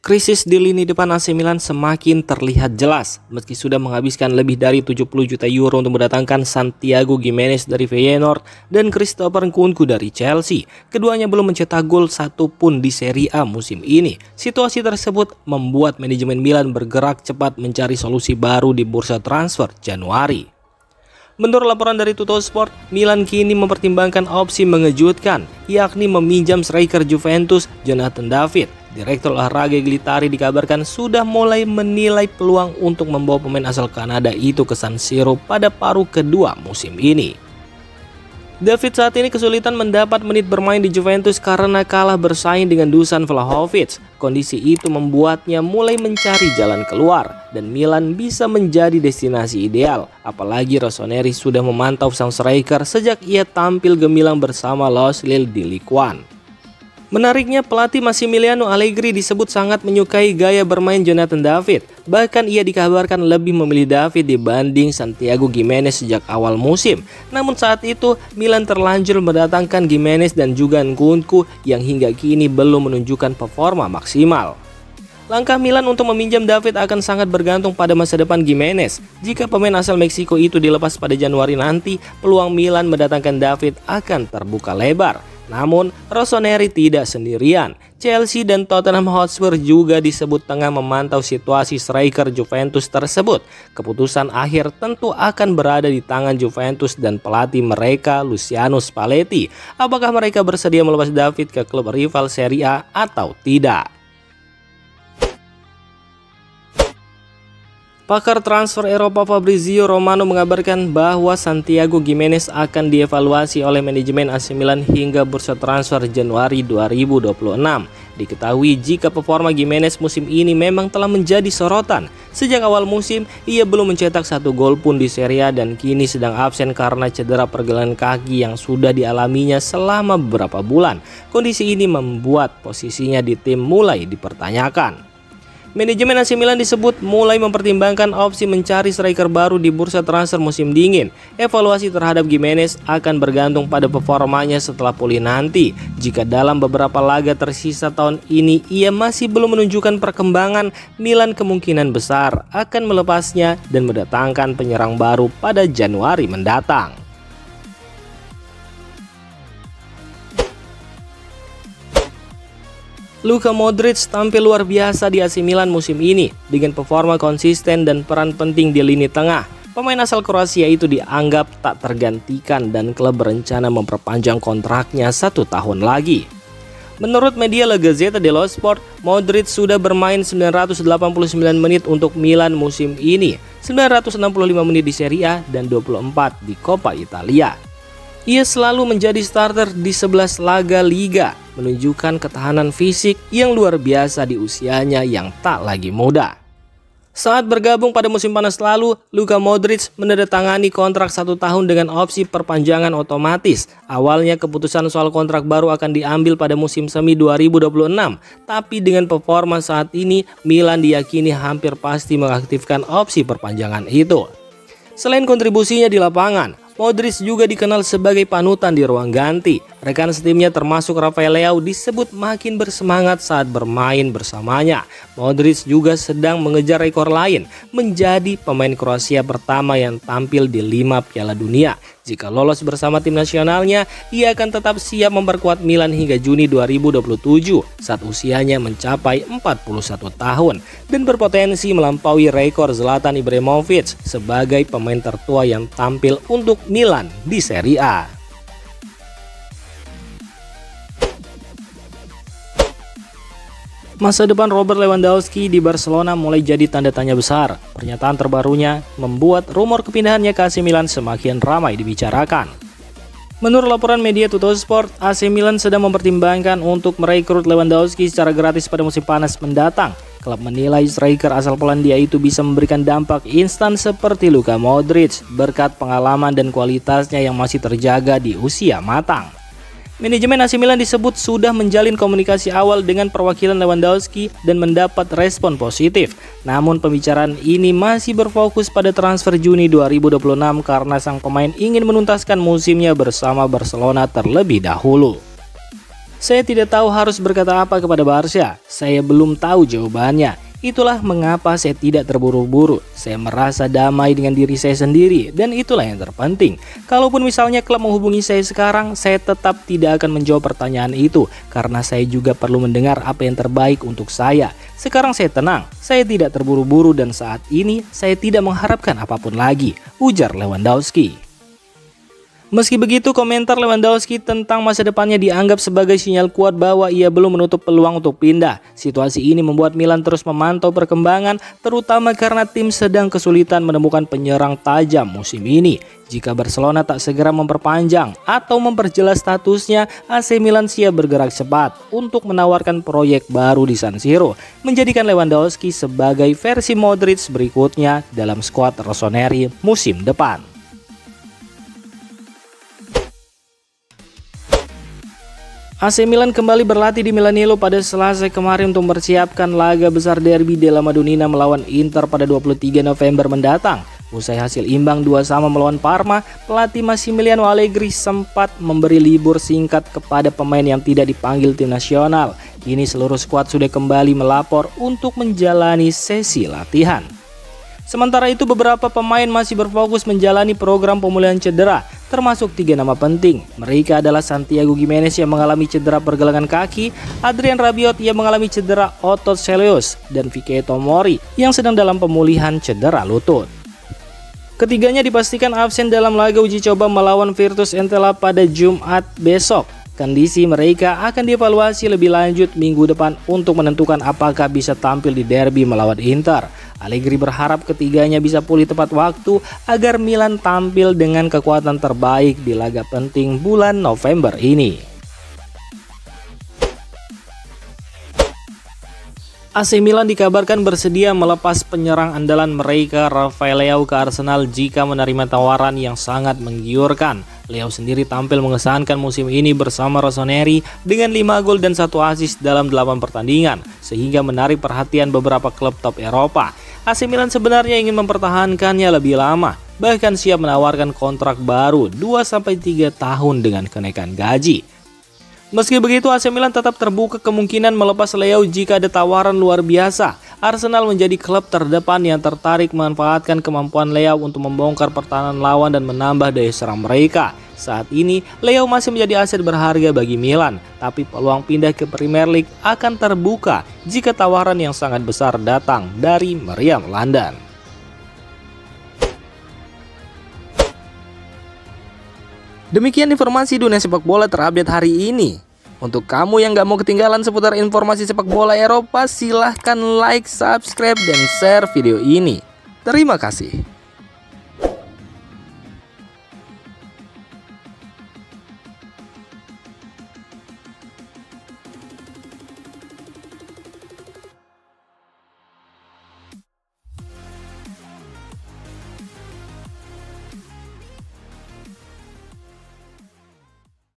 Krisis di lini depan AC Milan semakin terlihat jelas meski sudah menghabiskan lebih dari 70 juta euro untuk mendatangkan Santiago Gimenez dari Feyenoord dan Christopher Nkunku dari Chelsea. Keduanya belum mencetak gol satupun di Serie A musim ini. Situasi tersebut membuat manajemen Milan bergerak cepat mencari solusi baru di bursa transfer Januari. Menurut laporan dari Tuttosport, Milan kini mempertimbangkan opsi mengejutkan, yakni meminjam striker Juventus Jonathan David. Direktur olahraga Glitari dikabarkan sudah mulai menilai peluang untuk membawa pemain asal Kanada itu ke San Siro pada paruh kedua musim ini. David saat ini kesulitan mendapat menit bermain di Juventus karena kalah bersaing dengan Dusan Vlahovic. Kondisi itu membuatnya mulai mencari jalan keluar dan Milan bisa menjadi destinasi ideal. Apalagi Rossoneri sudah memantau sang striker sejak ia tampil gemilang bersama Los Lille di Ligue 1. Menariknya, pelatih Massimiliano Allegri disebut sangat menyukai gaya bermain Jonathan David. Bahkan ia dikabarkan lebih memilih David dibanding Santiago Gimenez sejak awal musim. Namun saat itu, Milan terlanjur mendatangkan Gimenez dan juga Nkunku yang hingga kini belum menunjukkan performa maksimal. Langkah Milan untuk meminjam David akan sangat bergantung pada masa depan Gimenez. Jika pemain asal Meksiko itu dilepas pada Januari nanti, peluang Milan mendatangkan David akan terbuka lebar. Namun, Rossoneri tidak sendirian. Chelsea dan Tottenham Hotspur juga disebut tengah memantau situasi striker Juventus tersebut. Keputusan akhir tentu akan berada di tangan Juventus dan pelatih mereka Luciano Spalletti. Apakah mereka bersedia melepas David ke klub rival Serie A atau tidak? Pakar transfer Eropa Fabrizio Romano mengabarkan bahwa Santiago Gimenez akan dievaluasi oleh manajemen AC Milan hingga bursa transfer Januari 2026. Diketahui jika performa Gimenez musim ini memang telah menjadi sorotan. Sejak awal musim, ia belum mencetak satu gol pun di Serie A dan kini sedang absen karena cedera pergelangan kaki yang sudah dialaminya selama beberapa bulan. Kondisi ini membuat posisinya di tim mulai dipertanyakan. Manajemen AC Milan disebut mulai mempertimbangkan opsi mencari striker baru di bursa transfer musim dingin. Evaluasi terhadap Gimenez akan bergantung pada performanya setelah pulih nanti. Jika dalam beberapa laga tersisa tahun ini ia masih belum menunjukkan perkembangan, Milan kemungkinan besar akan melepasnya dan mendatangkan penyerang baru pada Januari mendatang. Luka Modric tampil luar biasa di AC Milan musim ini dengan performa konsisten dan peran penting di lini tengah. Pemain asal Kroasia itu dianggap tak tergantikan dan klub berencana memperpanjang kontraknya 1 tahun lagi. Menurut media La Gazzetta dello Sport, Modric sudah bermain 989 menit untuk Milan musim ini, 965 menit di Serie A dan 24 di Coppa Italia. Ia selalu menjadi starter di 11 laga liga, menunjukkan ketahanan fisik yang luar biasa di usianya yang tak lagi muda. Saat bergabung pada musim panas lalu, Luka Modric menandatangani kontrak 1 tahun dengan opsi perpanjangan otomatis. Awalnya keputusan soal kontrak baru akan diambil pada musim semi 2026, tapi dengan performa saat ini, Milan diyakini hampir pasti mengaktifkan opsi perpanjangan itu. Selain kontribusinya di lapangan, Modric juga dikenal sebagai panutan di ruang ganti. Rekan setimnya termasuk Rafael Leao disebut makin bersemangat saat bermain bersamanya. Modric juga sedang mengejar rekor lain, menjadi pemain Kroasia pertama yang tampil di 5 Piala Dunia. Jika lolos bersama tim nasionalnya, ia akan tetap siap memperkuat Milan hingga Juni 2027 saat usianya mencapai 41 tahun dan berpotensi melampaui rekor Zlatan Ibrahimovic sebagai pemain tertua yang tampil untuk Milan di Serie A. Masa depan Robert Lewandowski di Barcelona mulai jadi tanda tanya besar. Pernyataan terbarunya membuat rumor kepindahannya ke AC Milan semakin ramai dibicarakan. Menurut laporan media Tuttosport, AC Milan sedang mempertimbangkan untuk merekrut Lewandowski secara gratis pada musim panas mendatang. Klub menilai striker asal Polandia itu bisa memberikan dampak instan seperti Luka Modric berkat pengalaman dan kualitasnya yang masih terjaga di usia matang. Manajemen AC Milan disebut sudah menjalin komunikasi awal dengan perwakilan Lewandowski dan mendapat respon positif. Namun pembicaraan ini masih berfokus pada transfer Juni 2026 karena sang pemain ingin menuntaskan musimnya bersama Barcelona terlebih dahulu. Saya tidak tahu harus berkata apa kepada Barca. Saya belum tahu jawabannya. Itulah mengapa saya tidak terburu-buru. Saya merasa damai dengan diri saya sendiri, dan itulah yang terpenting. Kalaupun misalnya klub menghubungi saya sekarang, saya tetap tidak akan menjawab pertanyaan itu, karena saya juga perlu mendengar apa yang terbaik untuk saya. Sekarang saya tenang, saya tidak terburu-buru, dan saat ini saya tidak mengharapkan apapun lagi, ujar Lewandowski. Meski begitu, komentar Lewandowski tentang masa depannya dianggap sebagai sinyal kuat bahwa ia belum menutup peluang untuk pindah. Situasi ini membuat Milan terus memantau perkembangan, terutama karena tim sedang kesulitan menemukan penyerang tajam musim ini. Jika Barcelona tak segera memperpanjang atau memperjelas statusnya, AC Milan siap bergerak cepat untuk menawarkan proyek baru di San Siro, menjadikan Lewandowski sebagai versi Modric berikutnya dalam skuad Rossoneri musim depan. AC Milan kembali berlatih di Milanello pada Selasa kemarin untuk mempersiapkan laga besar derby della Madonnina melawan Inter pada 23 November mendatang. Usai hasil imbang 2-2 melawan Parma, pelatih Massimiliano Allegri sempat memberi libur singkat kepada pemain yang tidak dipanggil tim nasional. Kini seluruh skuad sudah kembali melapor untuk menjalani sesi latihan. Sementara itu, beberapa pemain masih berfokus menjalani program pemulihan cedera, termasuk 3 nama penting. Mereka adalah Santiago Gimenez yang mengalami cedera pergelangan kaki, Adrien Rabiot yang mengalami cedera otot soleus, dan Vicky Tomori yang sedang dalam pemulihan cedera lutut. Ketiganya dipastikan absen dalam laga uji coba melawan Virtus Entella pada Jumat besok. Kondisi mereka akan dievaluasi lebih lanjut minggu depan untuk menentukan apakah bisa tampil di derby melawan Inter. Allegri berharap ketiganya bisa pulih tepat waktu agar Milan tampil dengan kekuatan terbaik di laga penting bulan November ini. AC Milan dikabarkan bersedia melepas penyerang andalan mereka Rafael Leao ke Arsenal jika menerima tawaran yang sangat menggiurkan. Leao sendiri tampil mengesankan musim ini bersama Rossoneri dengan 5 gol dan 1 assist dalam 8 pertandingan, sehingga menarik perhatian beberapa klub top Eropa. AC Milan sebenarnya ingin mempertahankannya lebih lama, bahkan siap menawarkan kontrak baru 2-3 tahun dengan kenaikan gaji. Meski begitu, AC Milan tetap terbuka kemungkinan melepas Leao jika ada tawaran luar biasa. Arsenal menjadi klub terdepan yang tertarik memanfaatkan kemampuan Leao untuk membongkar pertahanan lawan dan menambah daya serang mereka. Saat ini, Leao masih menjadi aset berharga bagi Milan, tapi peluang pindah ke Premier League akan terbuka jika tawaran yang sangat besar datang dari meriam London. Demikian informasi dunia sepak bola terupdate hari ini. Untuk kamu yang gak mau ketinggalan seputar informasi sepak bola Eropa, silahkan like, subscribe, dan share video ini. Terima kasih.